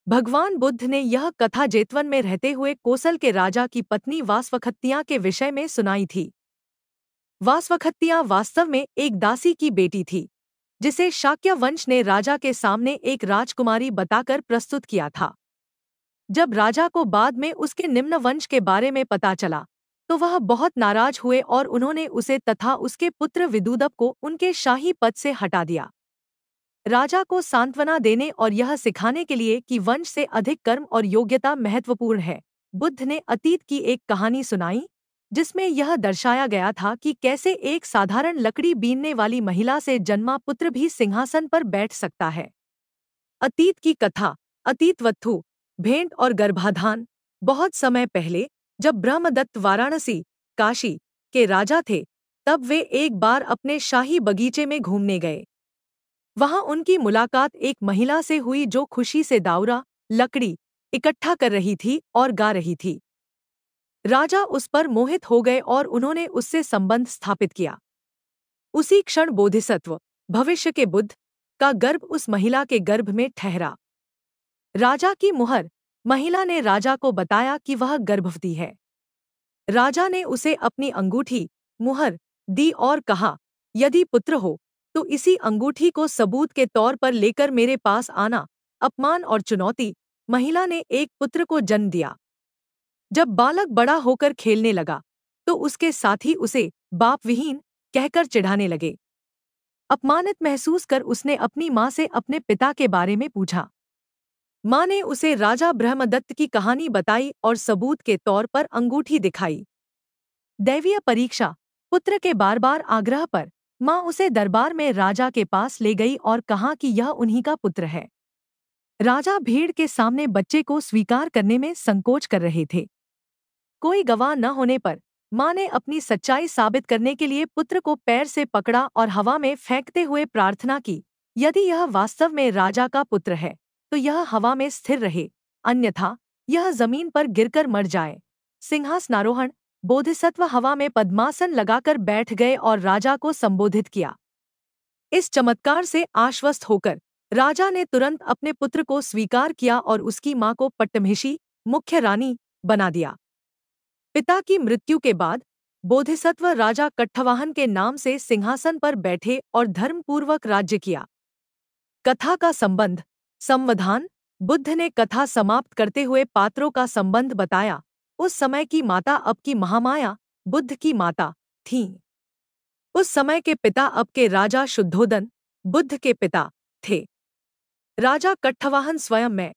भगवान बुद्ध ने यह कथा जेतवन में रहते हुए कोसल के राजा की पत्नी वासवखत्तियां के विषय में सुनाई थी। वासवखत्तियां वास्तव में एक दासी की बेटी थी, जिसे शाक्य वंश ने राजा के सामने एक राजकुमारी बताकर प्रस्तुत किया था। जब राजा को बाद में उसके निम्न वंश के बारे में पता चला, तो वह बहुत नाराज हुए और उन्होंने उसे तथा उसके पुत्र विदूदब को उनके शाही पद से हटा दिया। राजा को सांत्वना देने और यह सिखाने के लिए कि वंश से अधिक कर्म और योग्यता महत्वपूर्ण है, बुद्ध ने अतीत की एक कहानी सुनाई, जिसमें यह दर्शाया गया था कि कैसे एक साधारण लकड़ी बीनने वाली महिला से जन्मा पुत्र भी सिंहासन पर बैठ सकता है। अतीत की कथा। अतीतवत्थु, भेंट और गर्भाधान। बहुत समय पहले, जब ब्रह्मदत्त वाराणसी, काशी के राजा थे, तब वे एक बार अपने शाही बगीचे में घूमने गए। वहां उनकी मुलाकात एक महिला से हुई जो खुशी से दाउरा, लकड़ी इकट्ठा कर रही थी और गा रही थी। राजा उस पर मोहित हो गए और उन्होंने उससे संबंध स्थापित किया। उसी क्षण बोधिसत्व, भविष्य के बुद्ध, का गर्भ उस महिला के गर्भ में ठहरा। राजा की मुहर। महिला ने राजा को बताया कि वह गर्भवती है। राजा ने उसे अपनी अंगूठी, मुहर, दी और कहा, यदि पुत्र हो तो इसी अंगूठी को सबूत के तौर पर लेकर मेरे पास आना। अपमान और चुनौती। महिला ने एक पुत्र को जन्म दिया। जब बालक बड़ा होकर खेलने लगा, तो उसके साथी उसे बाप विहीन कहकर चिढ़ाने लगे। अपमानित महसूस कर उसने अपनी माँ से अपने पिता के बारे में पूछा। माँ ने उसे राजा ब्रह्मदत्त की कहानी बताई और सबूत के तौर पर अंगूठी दिखाई। दैवीय परीक्षा। पुत्र के बार बार आग्रह पर माँ उसे दरबार में राजा के पास ले गई और कहा कि यह उन्हीं का पुत्र है। राजा भीड़ के सामने बच्चे को स्वीकार करने में संकोच कर रहे थे। कोई गवाह न होने पर माँ ने अपनी सच्चाई साबित करने के लिए पुत्र को पैर से पकड़ा और हवा में फेंकते हुए प्रार्थना की, यदि यह वास्तव में राजा का पुत्र है तो यह हवा में स्थिर रहे, अन्यथा यह जमीन पर गिरकर मर जाए। सिंहासनारोहण। बोधिसत्व हवा में पद्मासन लगाकर बैठ गए और राजा को संबोधित किया। इस चमत्कार से आश्वस्त होकर राजा ने तुरंत अपने पुत्र को स्वीकार किया और उसकी मां को पट्टमहिषी, मुख्य रानी, बना दिया। पिता की मृत्यु के बाद बोधिसत्व राजा कट्ठवाहन के नाम से सिंहासन पर बैठे और धर्मपूर्वक राज्य किया। कथा का संबंध। संवधान। बुद्ध ने कथा समाप्त करते हुए पात्रों का संबंध बताया। उस समय की माता अब की महामाया, बुद्ध की माता, थीं। उस समय के पिता अब के राजा शुद्धोदन, बुद्ध के पिता, थे। राजा कट्ठवाहन स्वयं में